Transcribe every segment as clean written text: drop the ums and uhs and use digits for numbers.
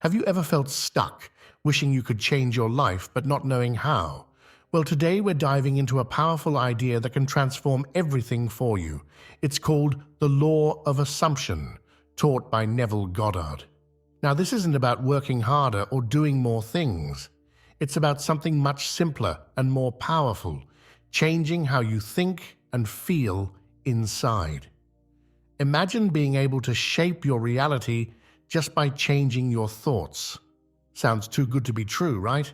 Have you ever felt stuck, wishing you could change your life but not knowing how? Well, today we're diving into a powerful idea that can transform everything for you. It's called the Law of Assumption, taught by Neville Goddard. Now, this isn't about working harder or doing more things. It's about something much simpler and more powerful, changing how you think and feel inside. Imagine being able to shape your reality just by changing your thoughts. Sounds too good to be true, right?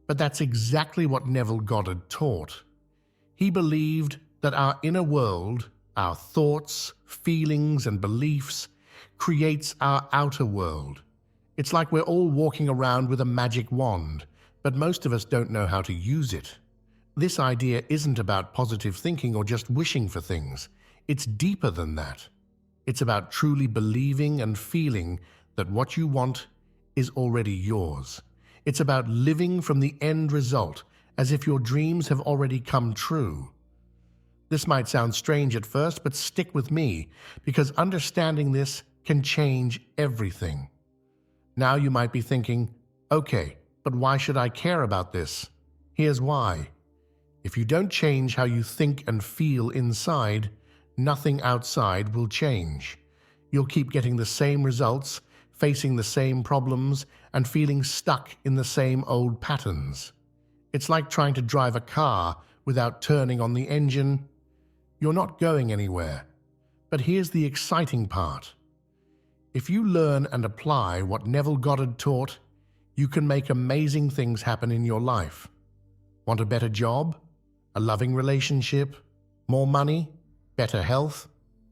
But that's exactly what Neville Goddard taught. He believed that our inner world, our thoughts, feelings, and beliefs, creates our outer world. It's like we're all walking around with a magic wand, but most of us don't know how to use it. This idea isn't about positive thinking or just wishing for things. It's deeper than that. It's about truly believing and feeling that what you want is already yours. It's about living from the end result, as if your dreams have already come true. This might sound strange at first, but stick with me, because understanding this can change everything. Now you might be thinking, okay, but why should I care about this? Here's why. If you don't change how you think and feel inside, nothing outside will change. You'll keep getting the same results, facing the same problems, and feeling stuck in the same old patterns. It's like trying to drive a car without turning on the engine. You're not going anywhere. But here's the exciting part. If you learn and apply what Neville Goddard taught, you can make amazing things happen in your life. Want a better job? A loving relationship? More money? Better health?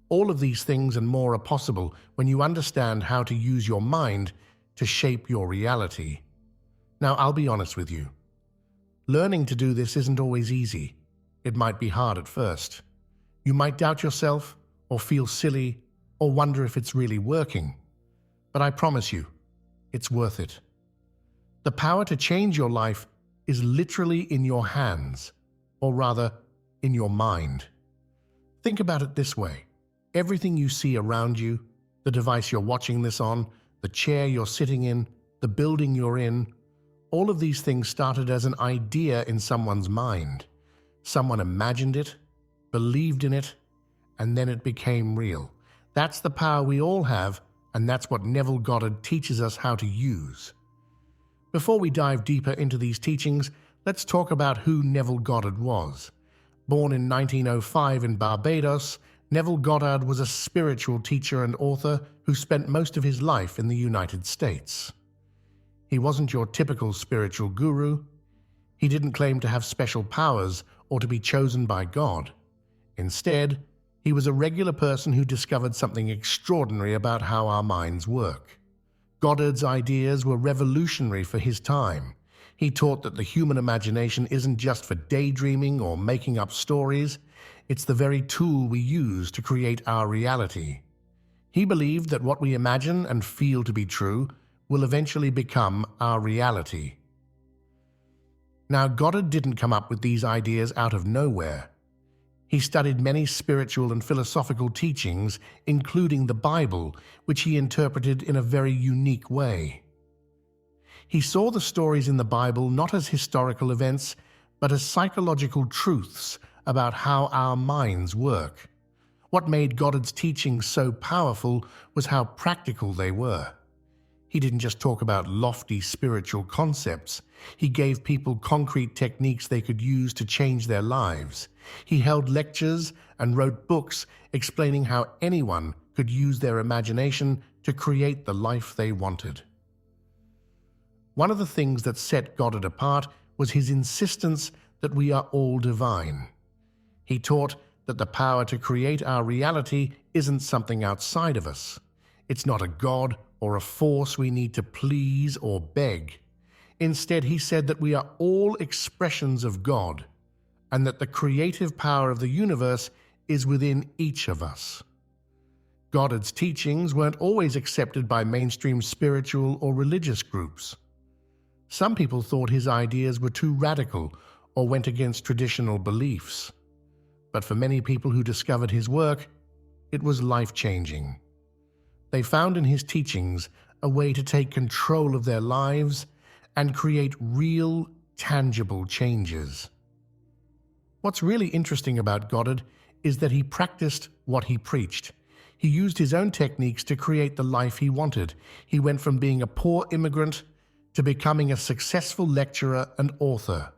All of these things and more are possible when you understand how to use your mind to shape your reality. Now, I'll be honest with you. Learning to do this isn't always easy. It might be hard at first. You might doubt yourself, or feel silly, or wonder if it's really working. But I promise you, it's worth it. The power to change your life is literally in your hands, or rather, in your mind. Think about it this way. Everything you see around you, the device you're watching this on, the chair you're sitting in, the building you're in, all of these things started as an idea in someone's mind. Someone imagined it, believed in it, and then it became real. That's the power we all have, and that's what Neville Goddard teaches us how to use. Before we dive deeper into these teachings, let's talk about who Neville Goddard was. Born in 1905 in Barbados, Neville Goddard was a spiritual teacher and author who spent most of his life in the United States. He wasn't your typical spiritual guru. He didn't claim to have special powers or to be chosen by God. Instead, he was a regular person who discovered something extraordinary about how our minds work. Goddard's ideas were revolutionary for his time. He taught that the human imagination isn't just for daydreaming or making up stories. It's the very tool we use to create our reality. He believed that what we imagine and feel to be true will eventually become our reality. Now, Goddard didn't come up with these ideas out of nowhere. He studied many spiritual and philosophical teachings, including the Bible, which he interpreted in a very unique way. He saw the stories in the Bible not as historical events, but as psychological truths about how our minds work. What made Goddard's teachings so powerful was how practical they were. He didn't just talk about lofty spiritual concepts. He gave people concrete techniques they could use to change their lives. He held lectures and wrote books explaining how anyone could use their imagination to create the life they wanted. One of the things that set Goddard apart was his insistence that we are all divine. He taught that the power to create our reality isn't something outside of us. It's not a god or a force we need to please or beg. Instead, he said that we are all expressions of God, and that the creative power of the universe is within each of us. Goddard's teachings weren't always accepted by mainstream spiritual or religious groups. Some people thought his ideas were too radical or went against traditional beliefs. But for many people who discovered his work, it was life-changing. They found in his teachings a way to take control of their lives and create real, tangible changes. What's really interesting about Goddard is that he practiced what he preached. He used his own techniques to create the life he wanted. He went from being a poor immigrant to becoming a successful lecturer and author.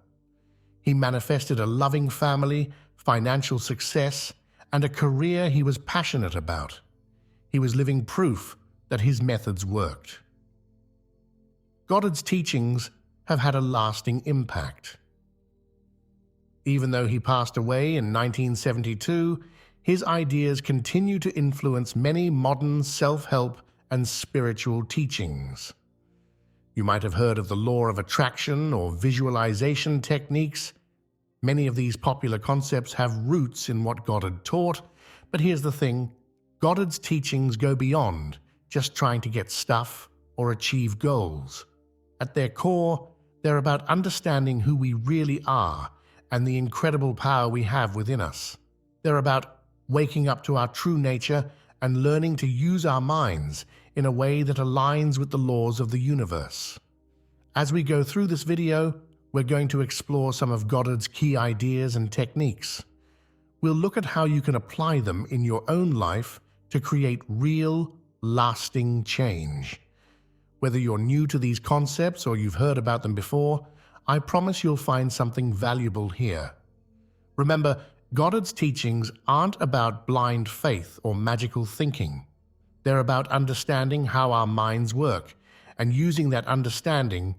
He manifested a loving family, financial success, and a career he was passionate about. He was living proof that his methods worked. Goddard's teachings have had a lasting impact. Even though he passed away in 1972, his ideas continue to influence many modern self-help and spiritual teachings. You might have heard of the law of attraction or visualization techniques. Many of these popular concepts have roots in what Goddard taught, but here's the thing: Goddard's teachings go beyond just trying to get stuff or achieve goals. At their core, they're about understanding who we really are and the incredible power we have within us. They're about waking up to our true nature and learning to use our minds in a way that aligns with the laws of the universe. As we go through this video, we're going to explore some of Goddard's key ideas and techniques. We'll look at how you can apply them in your own life to create real, lasting change. Whether you're new to these concepts or you've heard about them before, I promise you'll find something valuable here. Remember, Goddard's teachings aren't about blind faith or magical thinking. They're about understanding how our minds work and using that understanding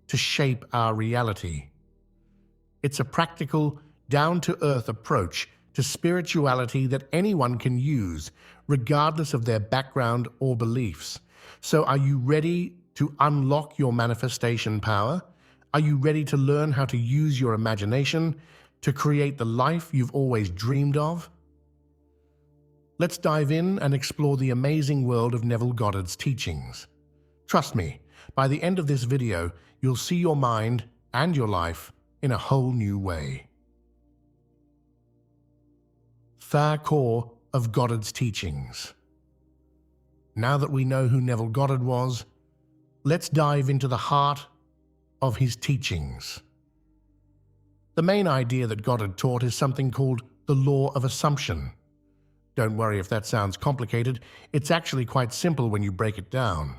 to shape our reality. It's a practical, down-to-earth approach to spirituality that anyone can use, regardless of their background or beliefs. So are you ready to unlock your manifestation power? Are you ready to learn how to use your imagination to create the life you've always dreamed of? Let's dive in and explore the amazing world of Neville Goddard's teachings. Trust me, by the end of this video, you'll see your mind and your life in a whole new way. The core of Goddard's teachings. Now that we know who Neville Goddard was, let's dive into the heart of his teachings. The main idea that Goddard taught is something called the law of assumption. Don't worry if that sounds complicated, it's actually quite simple when you break it down.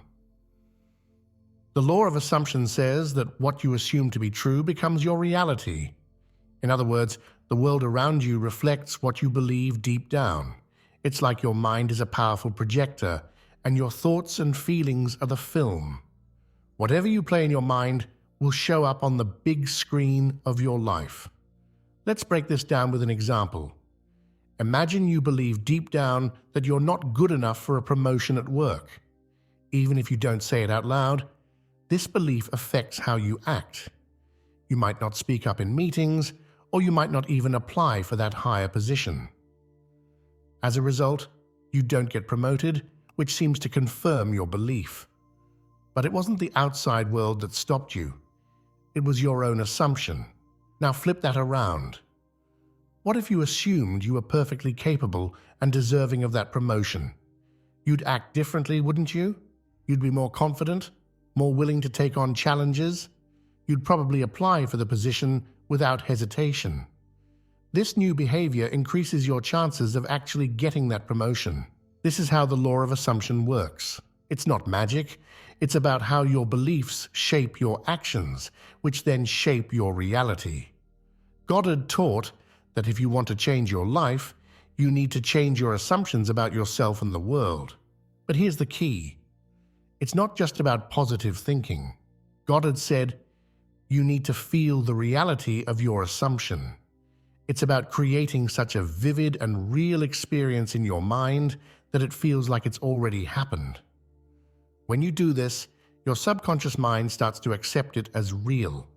The law of assumption says that what you assume to be true becomes your reality. In other words, the world around you reflects what you believe deep down. It's like your mind is a powerful projector, and your thoughts and feelings are the film. Whatever you play in your mind will show up on the big screen of your life. Let's break this down with an example. Imagine you believe deep down that you're not good enough for a promotion at work. Even if you don't say it out loud, this belief affects how you act. You might not speak up in meetings, or you might not even apply for that higher position. As a result, you don't get promoted, which seems to confirm your belief. But it wasn't the outside world that stopped you. It was your own assumption. Now flip that around. What if you assumed you were perfectly capable and deserving of that promotion? You'd act differently, wouldn't you? You'd be more confident, more willing to take on challenges. You'd probably apply for the position without hesitation. This new behavior increases your chances of actually getting that promotion. This is how the law of assumption works. It's not magic. It's about how your beliefs shape your actions, which then shape your reality. Goddard taught that if you want to change your life, you need to change your assumptions about yourself and the world. But here's the key. It's not just about positive thinking. Goddard said, you need to feel the reality of your assumption. It's about creating such a vivid and real experience in your mind that it feels like it's already happened. When you do this, your subconscious mind starts to accept it as real,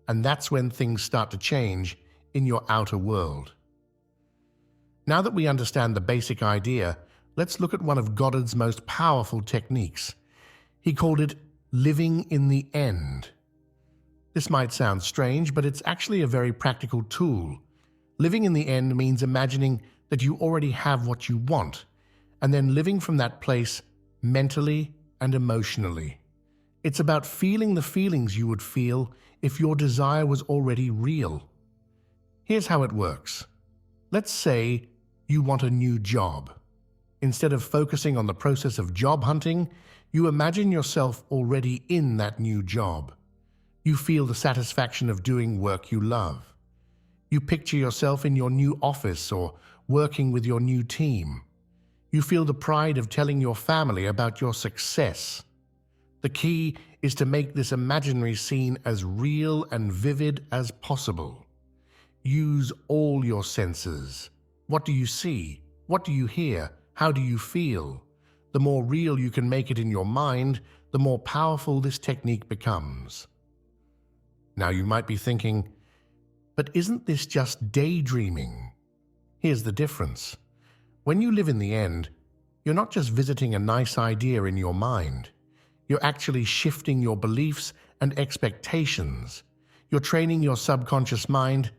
and that's when things start to change in your outer world. Now that we understand the basic idea, let's look at one of Goddard's most powerful techniques. He called it living in the end. This might sound strange, but it's actually a very practical tool. Living in the end means imagining that you already have what you want, and then living from that place mentally, and emotionally. It's about feeling the feelings you would feel if your desire was already real. Here's how it works. Let's say you want a new job. Instead of focusing on the process of job hunting, you imagine yourself already in that new job. You feel the satisfaction of doing work you love. You picture yourself in your new office or working with your new team. You feel the pride of telling your family about your success. The key is to make this imaginary scene as real and vivid as possible. Use all your senses. What do you see? What do you hear? How do you feel? The more real you can make it in your mind, the more powerful this technique becomes. Now you might be thinking, but isn't this just daydreaming? Here's the difference. When you live in the end, you're not just visiting a nice idea in your mind. You're actually shifting your beliefs and expectations. You're training your subconscious mind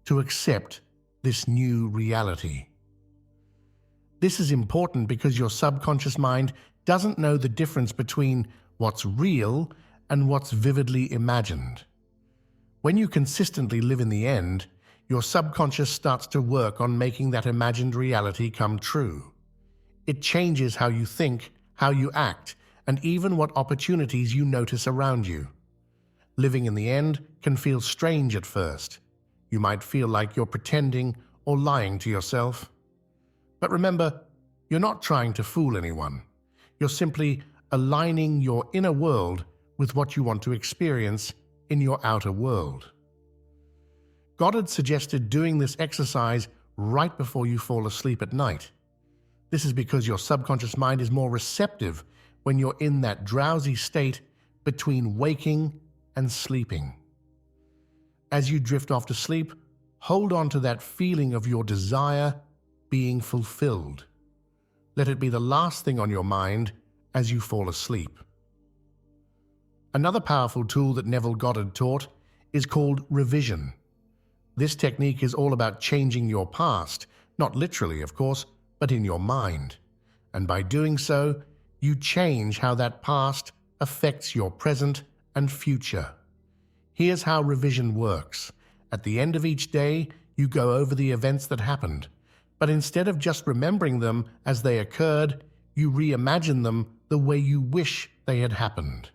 to accept this new reality. This is important because your subconscious mind doesn't know the difference between what's real and what's vividly imagined. When you consistently live in the end, your subconscious starts to work on making that imagined reality come true. It changes how you think, how you act, and even what opportunities you notice around you. Living in the end can feel strange at first. You might feel like you're pretending or lying to yourself. But remember, you're not trying to fool anyone. You're simply aligning your inner world with what you want to experience in your outer world. Goddard suggested doing this exercise right before you fall asleep at night. This is because your subconscious mind is more receptive when you're in that drowsy state between waking and sleeping. As you drift off to sleep, hold on to that feeling of your desire being fulfilled. Let it be the last thing on your mind as you fall asleep. Another powerful tool that Neville Goddard taught is called revision. This technique is all about changing your past, not literally, of course, but in your mind. And by doing so, you change how that past affects your present and future. Here's how revision works. At the end of each day, you go over the events that happened, but instead of just remembering them as they occurred, you reimagine them the way you wish they had happened.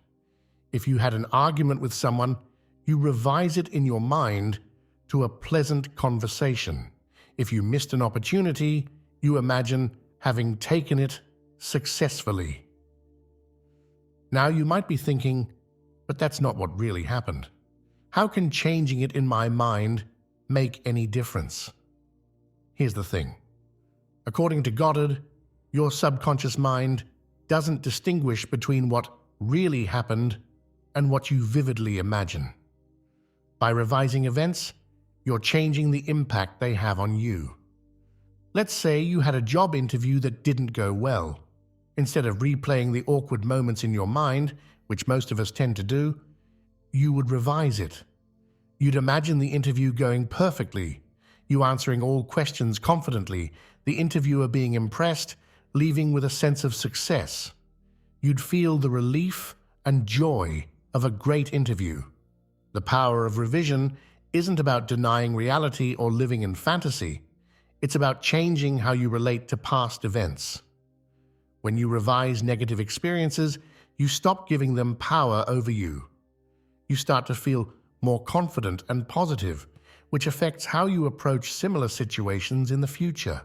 If you had an argument with someone, you revise it in your mind to a pleasant conversation. If you missed an opportunity, you imagine having taken it successfully. Now you might be thinking, but that's not what really happened. How can changing it in my mind make any difference? Here's the thing. According to Goddard, your subconscious mind doesn't distinguish between what really happened and what you vividly imagine. By revising events, you're changing the impact they have on you. Let's say you had a job interview that didn't go well. Instead of replaying the awkward moments in your mind, which most of us tend to do, you would revise it. You'd imagine the interview going perfectly, you answering all questions confidently, the interviewer being impressed, leaving with a sense of success. You'd feel the relief and joy of a great interview. The power of revision isn't about denying reality or living in fantasy. It's about changing how you relate to past events. When you revise negative experiences, you stop giving them power over you. You start to feel more confident and positive, which affects how you approach similar situations in the future.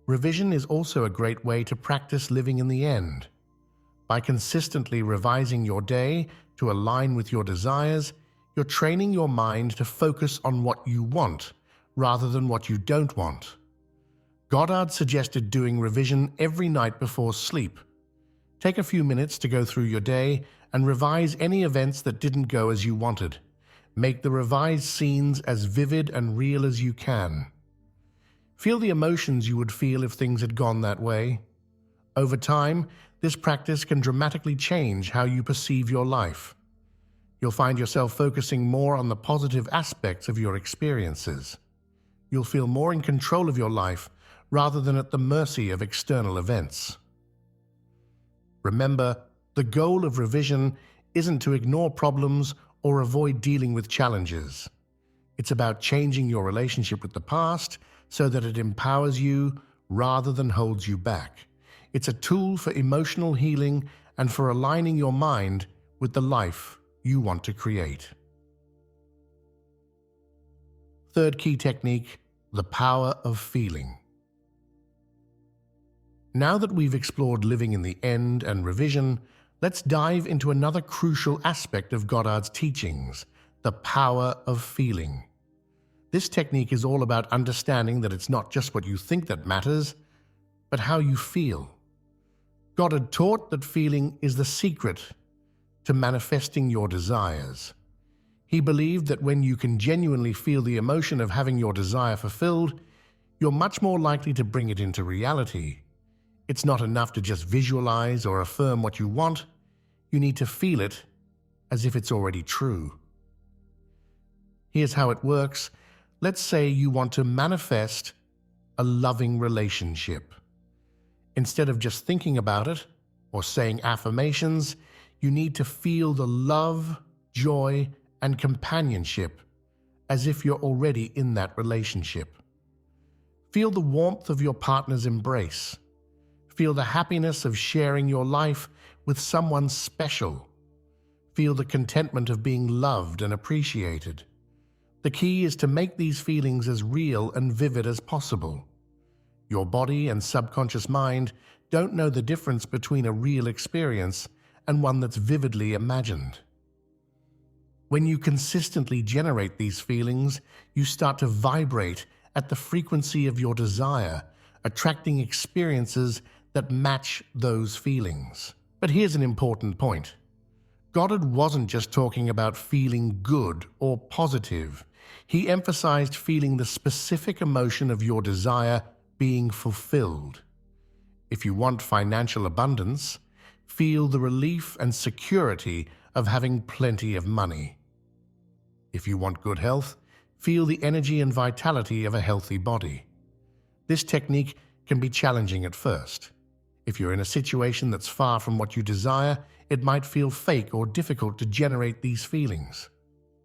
Revision is also a great way to practice living in the end. By consistently revising your day to align with your desires, you're training your mind to focus on what you want rather than what you don't want. Goddard suggested doing revision every night before sleep. Take a few minutes to go through your day and revise any events that didn't go as you wanted. Make the revised scenes as vivid and real as you can. Feel the emotions you would feel if things had gone that way. Over time, this practice can dramatically change how you perceive your life. You'll find yourself focusing more on the positive aspects of your experiences. You'll feel more in control of your life rather than at the mercy of external events. Remember, the goal of revision isn't to ignore problems or avoid dealing with challenges. It's about changing your relationship with the past so that it empowers you rather than holds you back. It's a tool for emotional healing and for aligning your mind with the life you want to create. Third key technique, the power of feeling. Now that we've explored living in the end and revision, let's dive into another crucial aspect of Goddard's teachings, the power of feeling. This technique is all about understanding that it's not just what you think that matters, but how you feel. Goddard taught that feeling is the secret to manifesting your desires. He believed that when you can genuinely feel the emotion of having your desire fulfilled, you're much more likely to bring it into reality. It's not enough to just visualize or affirm what you want. You need to feel it as if it's already true. Here's how it works. Let's say you want to manifest a loving relationship. Instead of just thinking about it or saying affirmations, you need to feel the love, joy, and companionship as if you're already in that relationship. Feel the warmth of your partner's embrace. Feel the happiness of sharing your life with someone special. Feel the contentment of being loved and appreciated. The key is to make these feelings as real and vivid as possible. Your body and subconscious mind don't know the difference between a real experience and one that's vividly imagined. When you consistently generate these feelings, you start to vibrate at the frequency of your desire, attracting experiences that match those feelings. But here's an important point. Goddard wasn't just talking about feeling good or positive. He emphasized feeling the specific emotion of your desire being fulfilled. If you want financial abundance, feel the relief and security of having plenty of money. If you want good health, feel the energy and vitality of a healthy body. This technique can be challenging at first. If you're in a situation that's far from what you desire, it might feel fake or difficult to generate these feelings.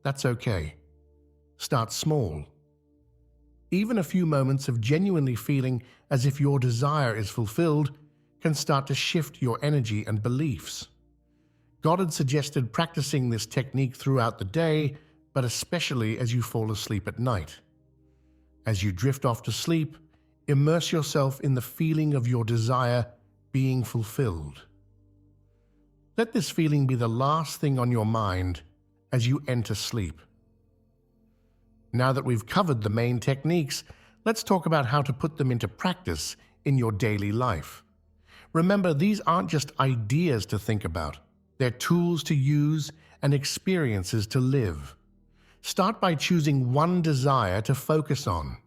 That's okay. Start small. Even a few moments of genuinely feeling as if your desire is fulfilled can start to shift your energy and beliefs. Goddard suggested practicing this technique throughout the day, but especially as you fall asleep at night. As you drift off to sleep, immerse yourself in the feeling of your desire being fulfilled. Let this feeling be the last thing on your mind as you enter sleep. Now that we've covered the main techniques, let's talk about how to put them into practice in your daily life. Remember, these aren't just ideas to think about. They're tools to use and experiences to live. Start by choosing one desire to focus on.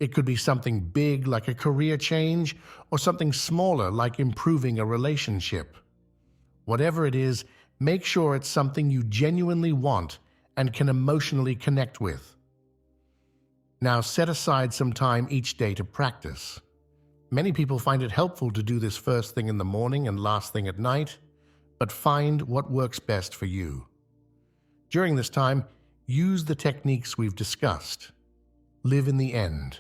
It could be something big like a career change or something smaller like improving a relationship. Whatever it is, make sure it's something you genuinely want and can emotionally connect with. Now set aside some time each day to practice. Many people find it helpful to do this first thing in the morning and last thing at night, but find what works best for you. During this time, use the techniques we've discussed. Live in the end.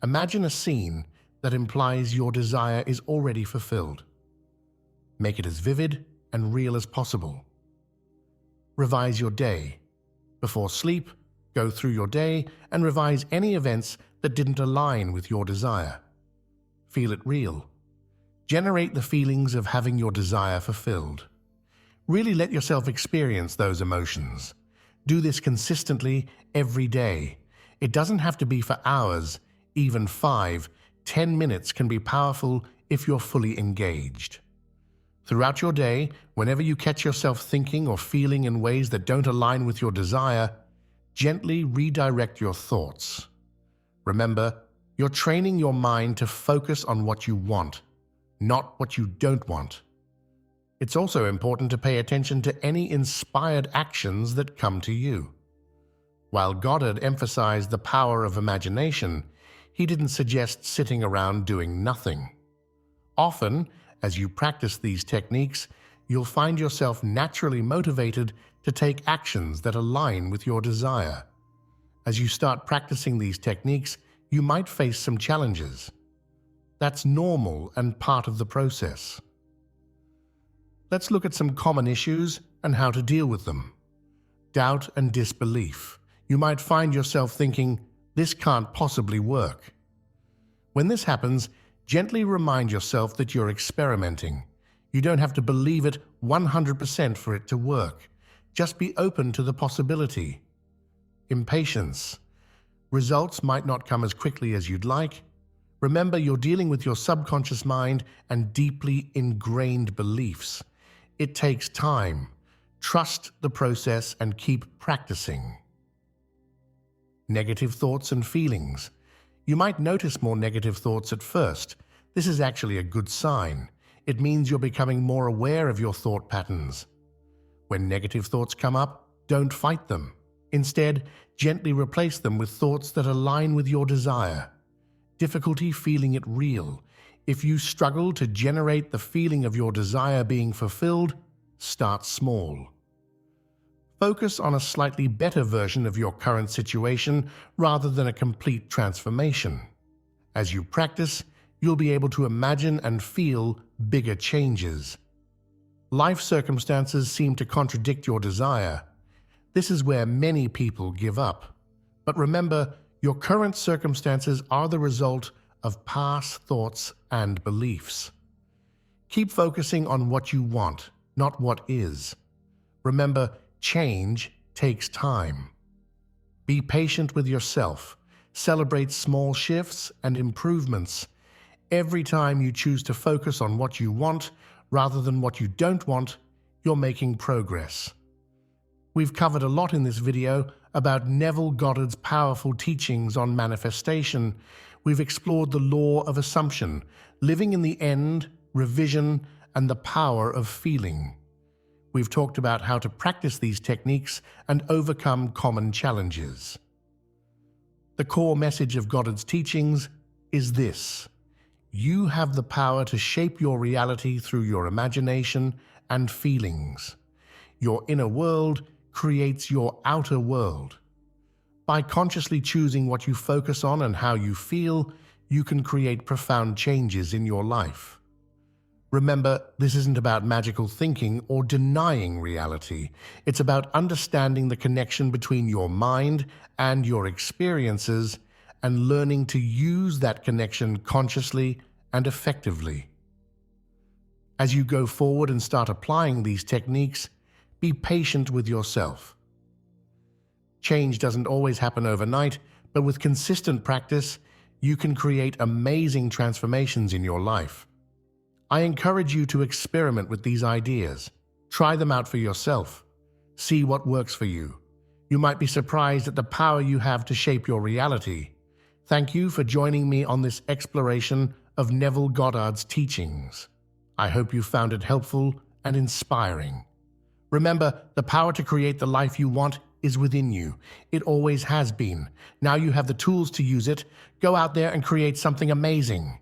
Imagine a scene that implies your desire is already fulfilled. Make it as vivid and real as possible. Revise your day. Before sleep, go through your day and revise any events that didn't align with your desire. Feel it real. Generate the feelings of having your desire fulfilled. Really let yourself experience those emotions. Do this consistently every day. It doesn't have to be for hours. Even 5-10 minutes can be powerful if you're fully engaged. Throughout your day, whenever you catch yourself thinking or feeling in ways that don't align with your desire, gently redirect your thoughts. Remember, you're training your mind to focus on what you want, not what you don't want. It's also important to pay attention to any inspired actions that come to you. While Goddard emphasized the power of imagination, he didn't suggest sitting around doing nothing. Often, As you practice these techniques, you'll find yourself naturally motivated to take actions that align with your desire. As you start practicing these techniques, you might face some challenges. That's normal and part of the process. Let's look at some common issues and how to deal with them. Doubt and disbelief. You might find yourself thinking, "This can't possibly work." When this happens, gently remind yourself that you're experimenting. You don't have to believe it 100% for it to work. Just be open to the possibility. Impatience. Results might not come as quickly as you'd like. Remember, you're dealing with your subconscious mind and deeply ingrained beliefs. It takes time. Trust the process and keep practicing. Negative thoughts and feelings. You might notice more negative thoughts at first. This is actually a good sign. It means you're becoming more aware of your thought patterns. When negative thoughts come up, don't fight them. Instead, gently replace them with thoughts that align with your desire. Difficulty feeling it real. If you struggle to generate the feeling of your desire being fulfilled, start small. Focus on a slightly better version of your current situation rather than a complete transformation. As you practice, you'll be able to imagine and feel bigger changes. Life circumstances seem to contradict your desire. This is where many people give up. But remember, your current circumstances are the result of past thoughts and beliefs. Keep focusing on what you want, not what is. Remember, change takes time. Be patient with yourself. Celebrate small shifts and improvements. Every time you choose to focus on what you want rather than what you don't want, you're making progress. We've covered a lot in this video about Neville Goddard's powerful teachings on manifestation. We've explored the law of assumption, living in the end, revision, and the power of feeling. We've talked about how to practice these techniques and overcome common challenges. The core message of Goddard's teachings is this: you have the power to shape your reality through your imagination and feelings. Your inner world creates your outer world. By consciously choosing what you focus on and how you feel, you can create profound changes in your life. Remember, this isn't about magical thinking or denying reality. It's about understanding the connection between your mind and your experiences and learning to use that connection consciously and effectively. As you go forward and start applying these techniques, be patient with yourself. Change doesn't always happen overnight, but with consistent practice, you can create amazing transformations in your life. I encourage you to experiment with these ideas. Try them out for yourself. See what works for you. You might be surprised at the power you have to shape your reality. Thank you for joining me on this exploration of Neville Goddard's teachings. I hope you found it helpful and inspiring. Remember, the power to create the life you want is within you. It always has been. Now you have the tools to use it. Go out there and create something amazing.